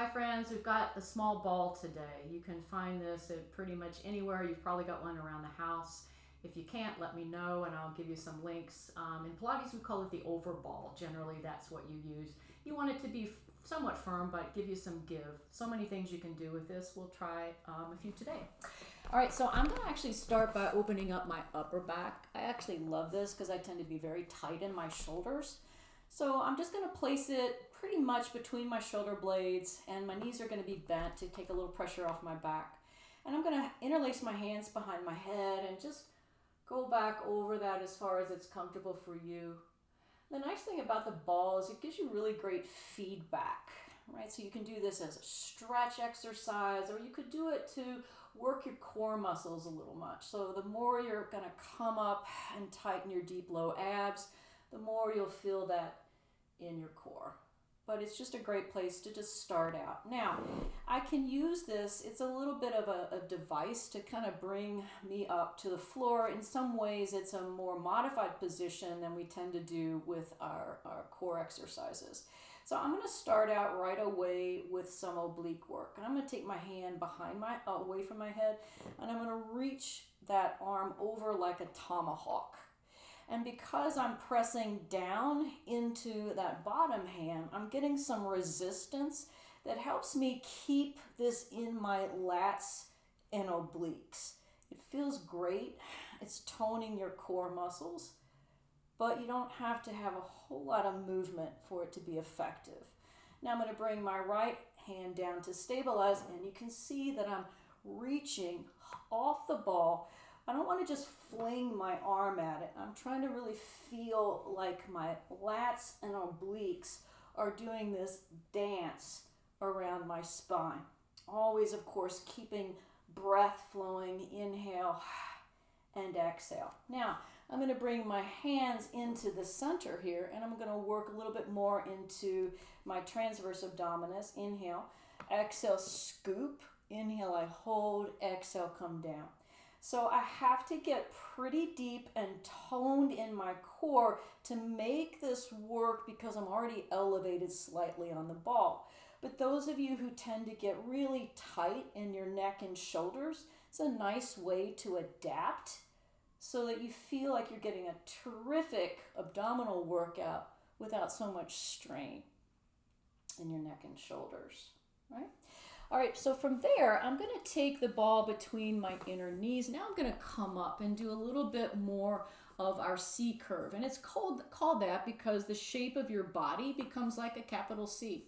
Hi friends, we've got a small ball today. You can find this at pretty much anywhere. You've probably got one around the house. If you can't, let me know and I'll give you some links. In Pilates, we call it the over ball. Generally, that's what you use. You want it to be somewhat firm, but give you some give. So many things you can do with this. We'll try a few today. All right, so I'm gonna actually start by opening up my upper back. I actually love this because I tend to be very tight in my shoulders. So I'm just going to place it pretty much between my shoulder blades, and my knees are going to be bent to take a little pressure off my back. And I'm going to interlace my hands behind my head and just go back over that as far as it's comfortable for you. The nice thing about the ball is it gives you really great feedback, right? So you can do this as a stretch exercise, or you could do it to work your core muscles a little much. So the more you're going to come up and tighten your deep low abs, the more you'll feel that in your core. But it's just a great place to just start out. Now, I can use this, it's a little bit of a device to kind of bring me up to the floor. In some ways, it's a more modified position than we tend to do with our core exercises. So I'm going to start out right away with some oblique work. And I'm going to take my hand away from my head, and I'm going to reach that arm over like a tomahawk. And because I'm pressing down into that bottom hand, I'm getting some resistance that helps me keep this in my lats and obliques. It feels great. It's toning your core muscles, but you don't have to have a whole lot of movement for it to be effective. Now I'm going to bring my right hand down to stabilize, and you can see that I'm reaching off the ball. I don't want to just fling my arm at it. I'm trying to really feel like my lats and obliques are doing this dance around my spine. Always, of course, keeping breath flowing. Inhale and exhale. Now, I'm going to bring my hands into the center here, and I'm going to work a little bit more into my transverse abdominis. Inhale, exhale, scoop. Inhale, I hold, exhale, come down. So I have to get pretty deep and toned in my core to make this work because I'm already elevated slightly on the ball. But those of you who tend to get really tight in your neck and shoulders, it's a nice way to adapt so that you feel like you're getting a terrific abdominal workout without so much strain in your neck and shoulders, right? All right, so from there, I'm going to take the ball between my inner knees. Now I'm going to come up and do a little bit more of our C curve. And it's called that because the shape of your body becomes like a capital C.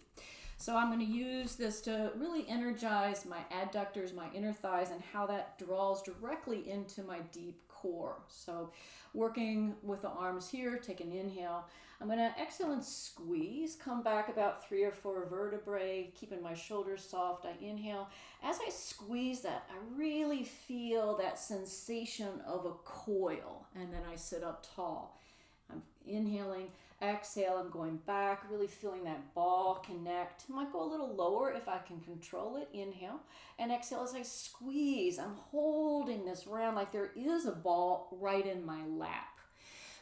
So I'm going to use this to really energize my adductors, my inner thighs, and how that draws directly into my deep core. So working with the arms here, take an inhale. I'm going to exhale and squeeze, come back about 3 or 4 vertebrae, keeping my shoulders soft. I inhale. As I squeeze that, I really feel that sensation of a coil, and then I sit up tall. I'm inhaling, exhale, I'm going back, really feeling that ball connect. I might go a little lower if I can control it. Inhale and exhale as I squeeze. I'm holding this round like there is a ball right in my lap.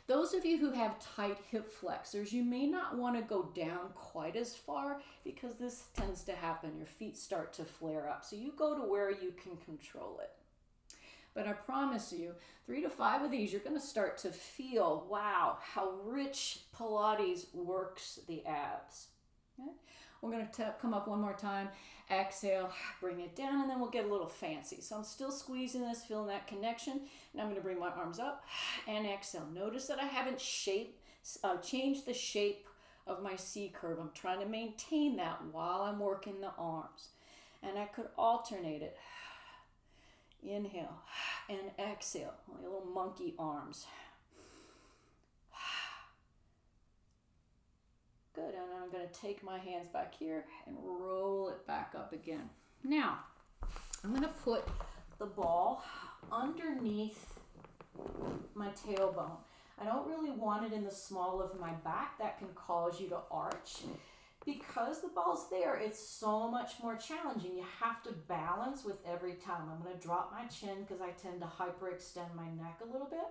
Those of you who have tight hip flexors, you may not want to go down quite as far because this tends to happen. Your feet start to flare up. So you go to where you can control it. But I promise you, 3 to 5 of these, you're going to start to feel, wow, how rich Pilates works the abs. Okay? We're going to come up one more time. Exhale, bring it down, and then we'll get a little fancy. So I'm still squeezing this, feeling that connection. And I'm going to bring my arms up and exhale. Notice that I haven't changed the shape of my C curve. I'm trying to maintain that while I'm working the arms. And I could alternate it. Inhale and exhale, like little monkey arms. Good, and I'm going to take my hands back here and roll it back up again. Now, I'm going to put the ball underneath my tailbone. I don't really want it in the small of my back. That can cause you to arch. Because the ball's there, it's so much more challenging. You have to balance with every time. I'm going to drop my chin because I tend to hyperextend my neck a little bit.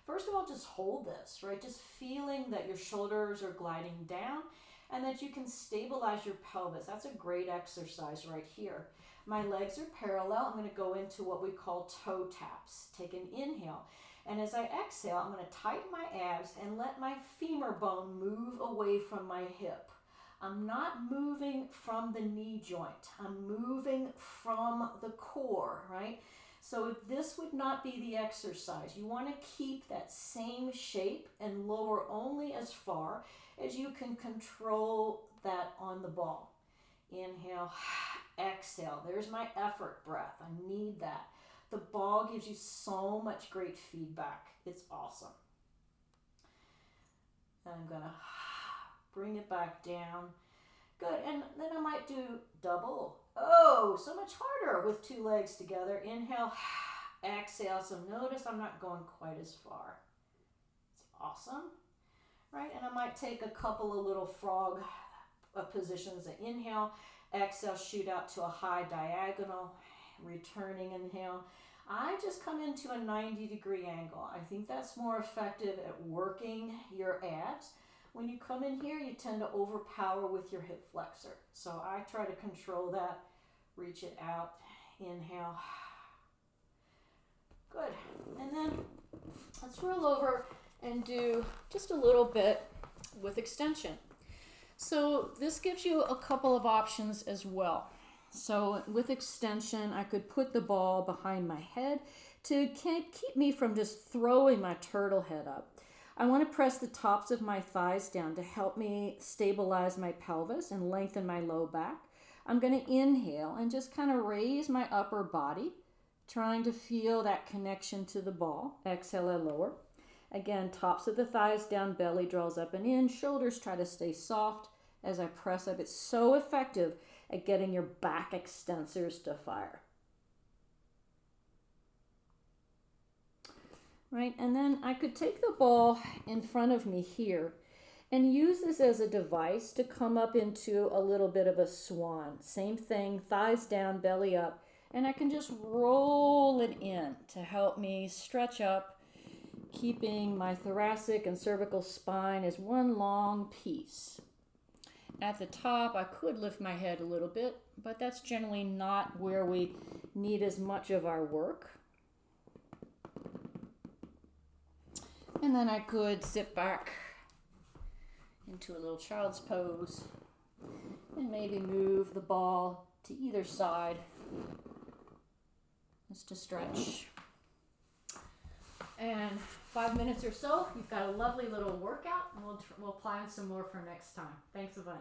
First of all, just hold this, right? Just feeling that your shoulders are gliding down. and that you can stabilize your pelvis. That's a great exercise right here. My legs are parallel. I'm going to go into what we call toe taps. Take an inhale. And as I exhale, I'm going to tighten my abs and let my femur bone move away from my hip. I'm not moving from the knee joint. I'm moving from the core, right? So this would not be the exercise. You want to keep that same shape and lower only as far as you can control that on the ball. Inhale, exhale. There's my effort breath. I need that. The ball gives you so much great feedback. It's awesome. And I'm going to bring it back down. Good. And then I might do double. Oh, so much harder with two legs together. Inhale, exhale. So notice I'm not going quite as far. It's awesome. Right? And I might take a couple of little frog positions. Inhale, exhale, shoot out to a high diagonal. Returning inhale. I just come into a 90-degree angle. I think that's more effective at working your abs. When you come in here, you tend to overpower with your hip flexor. So I try to control that. Reach it out. Inhale. Good. And then let's roll over and do just a little bit with extension. So this gives you a couple of options as well. So with extension, I could put the ball behind my head to keep me from just throwing my turtle head up. I want to press the tops of my thighs down to help me stabilize my pelvis and lengthen my low back. I'm going to inhale and just kind of raise my upper body, trying to feel that connection to the ball. Exhale, I lower. Again, tops of the thighs down, belly draws up and in, shoulders try to stay soft as I press up. It's so effective at getting your back extensors to fire. Right, and then I could take the ball in front of me here and use this as a device to come up into a little bit of a swan. Same thing, thighs down, belly up, and I can just roll it in to help me stretch up, keeping my thoracic and cervical spine as one long piece. At the top, I could lift my head a little bit, but that's generally not where we need as much of our work. And then I could sit back into a little child's pose and maybe move the ball to either side just to stretch. And 5 minutes or so, you've got a lovely little workout, and we'll plan some more for next time. Thanks a bunch.